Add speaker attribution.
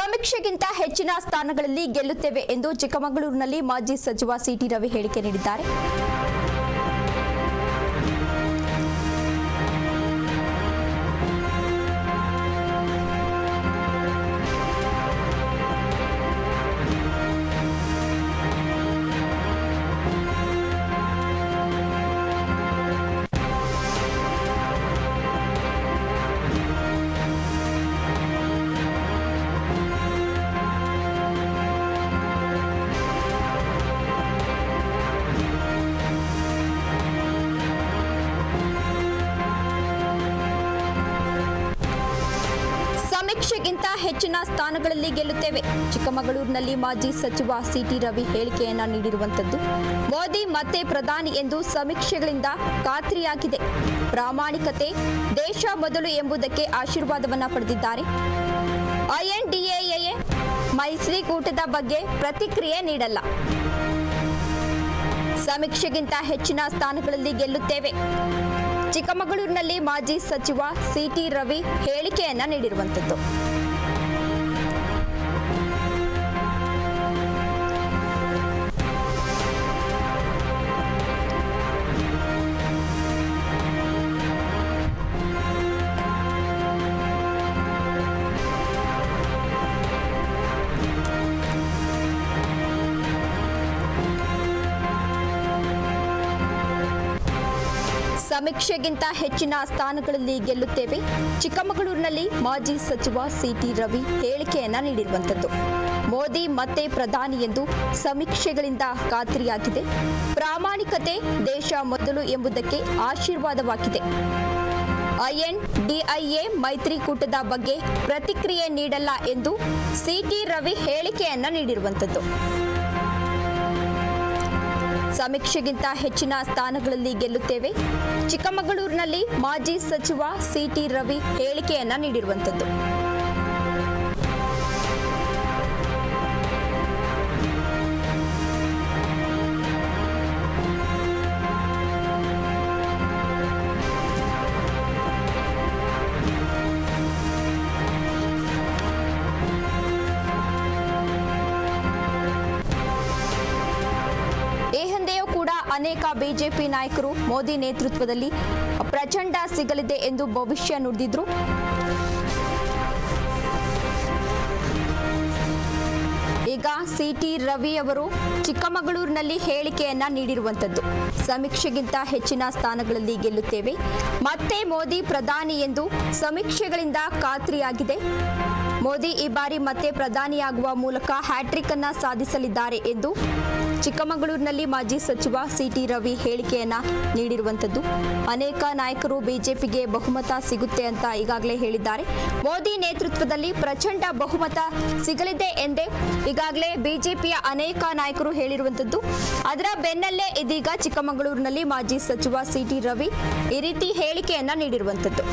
Speaker 1: ಸಮೀಕ್ಷೆಗಿಂತ ಹೆಚ್ಚಿನ ಸ್ಥಾನಗಳಲ್ಲಿ ಗೆಲ್ಲುತ್ತೇವೆ ಎಂದು ಚಿಕ್ಕಮಗಳೂರಿನಲ್ಲಿ ಮಾಜಿ ಸಚಿವ ಸಿಟಿ ರವಿ ಹೇಳಿಕೆ ನೀಡಿದ್ದಾರೆ. ಸಮೀಕ್ಷೆಗಿಂತ ಹೆಚ್ಚಿನ ಸ್ಥಾನಗಳಲ್ಲಿ ಗೆಲ್ಲುತ್ತೇವೆ. ಚಿಕ್ಕಮಗಳೂರಿನಲ್ಲಿ ಮಾಜಿ ಸಚಿವ ಸಿಟಿ ರವಿ ಹೇಳಿಕೆಯನ್ನ ನೀಡಿರುವಂತದ್ದು. ಮೋದಿ ಮತ್ತೆ ಪ್ರಧಾನಿ ಎಂದು ಸಮೀಕ್ಷೆಗಳಿಂದ ಖಾತ್ರಿಯಾಗಿದೆ. ಪ್ರಾಮಾಣಿಕತೆ ದೇಶ ಮೊದಲು ಎಂಬುದಕ್ಕೆ ಆಶೀರ್ವಾದವನ್ನ ಪಡೆದಿದ್ದಾರೆ. INDAA ಮೈತ್ರಿಕೂಟದ ಬಗ್ಗೆ ಪ್ರತಿಕ್ರಿಯೆ ನೀಡಲ್ಲ. ಸಮೀಕ್ಷೆಗಿಂತ ಹೆಚ್ಚಿನ ಸ್ಥಾನಗಳಲ್ಲಿ ಗೆಲ್ಲುತ್ತೇವೆ. ಚಿಕ್ಕಮಗಳೂರಿನಲ್ಲಿ ಮಾಜಿ ಸಚಿವ ಸಿಟಿ ರವಿ ಹೇಳಿಕೆಯನ್ನ ನೀಡಿರುವಂತದ್ದು. ಸಮೀಕ್ಷೆಗಿಂತ ಹೆಚ್ಚಿನ ಸ್ಥಾನಗಳಲ್ಲಿ ಗೆಲ್ಲುತ್ತೇವೆ. ಚಿಕ್ಕಮಗಳೂರಿನಲ್ಲಿ ಮಾಜಿ ಸಚಿವ ಸಿಟಿ ರವಿ ಹೇಳಿಕೆಯನ್ನ ನೀಡಿರುವಂತದ್ದು. ಮೋದಿ ಮತ್ತೆ ಪ್ರಧಾನಿ ಎಂದು ಸಮೀಕ್ಷೆಗಳಿಂದ ಖಾತ್ರಿಯಾಗಿದೆ. ಪ್ರಾಮಾಣಿಕತೆ ದೇಶ ಮೊದಲು ಎಂಬುದಕ್ಕೆ ಆಶೀರ್ವಾದವಾಗಿದೆ. INDAA ಮೈತ್ರಿಕೂಟದ ಬಗ್ಗೆ ಪ್ರತಿಕ್ರಿಯೆ ನೀಡಲ್ಲ ಎಂದು ಸಿಟಿ ರವಿ ಹೇಳಿಕೆಯನ್ನ ನೀಡಿರುವಂತದ್ದು. ಸಮೀಕ್ಷೆಗಿಂತ ಹೆಚ್ಚಿನ ಸ್ಥಾನಗಳಲ್ಲಿ ಗೆಲ್ಲುತ್ತೇವೆ. ಚಿಕ್ಕಮಗಳೂರಿನಲ್ಲಿ ಮಾಜಿ ಸಚಿವ ಸಿಟಿ ರವಿ ಹೇಳಿಕೆಯನ್ನ ನೀಡಿರುವಂತದ್ದು. ಈ ಹಿಂದೆಯೂ ಕೂಡ ಅನೇಕ ಬಿಜೆಪಿ ನಾಯಕರು ಮೋದಿ ನೇತೃತ್ವದಲ್ಲಿ ಪ್ರಚಂಡ ಸಿಗಲಿದೆ ಎಂದು ಭವಿಷ್ಯ ನುಡಿದಿದ್ರು. ಈಗ ಸಿಟಿ ರವಿ ಅವರು ಚಿಕ್ಕಮಗಳೂರಿನಲ್ಲಿ ಹೇಳಿಕೆಯನ್ನ ನೀಡಿರುವಂತದ್ದು. ಸಮೀಕ್ಷೆಗಿಂತ ಹೆಚ್ಚಿನ ಸ್ಥಾನಗಳಲ್ಲಿ ಗೆಲ್ಲುತ್ತೇವೆ. ಮತ್ತೆ ಮೋದಿ ಪ್ರಧಾನಿ ಎಂದು ಸಮೀಕ್ಷೆಗಳಿಂದ ಖಾತ್ರಿಯಾಗಿದೆ. ಮೋದಿ ಈ ಬಾರಿ ಮತ್ತೆ ಪ್ರಧಾನಿಯಾಗುವ ಮೂಲಕ ಹ್ಯಾಟ್ರಿಕ್ ಅನ್ನ ಸಾಧಿಸಲಿದ್ದಾರೆ ಎಂದು ಚಿಕ್ಕಮಗಳೂರಿನಲ್ಲಿ ಮಾಜಿ ಸಚಿವ ಸಿಟಿ ರವಿ ಹೇಳಿಕೆಯನ್ನ ನೀಡಿರುವಂತದ್ದು. ಅನೇಕ ನಾಯಕರು ಬಿಜೆಪಿಗೆ ಬಹುಮತ ಸಿಗುತ್ತೆ ಅಂತ ಈಗಾಗಲೇ ಹೇಳಿದ್ದಾರೆ. ಮೋದಿ ನೇತೃತ್ವದಲ್ಲಿ ಪ್ರಚಂಡ ಬಹುಮತ ಸಿಗಲಿದೆ ಎಂದೇ ಈಗಾಗಲೇ ಬಿಜೆಪಿಯ ಅನೇಕ ನಾಯಕರು ಹೇಳಿರುವಂತದ್ದು. ಅದರ ಬೆನ್ನಲ್ಲೇ ಇದೀಗ ಚಿಕ್ಕಮಗಳೂರಿನಲ್ಲಿ ಮಾಜಿ ಸಚಿವ ಸಿಟಿ ರವಿ ಈ ರೀತಿ ಹೇಳಿಕೆಯನ್ನ ನೀಡಿರುವಂತದ್ದು.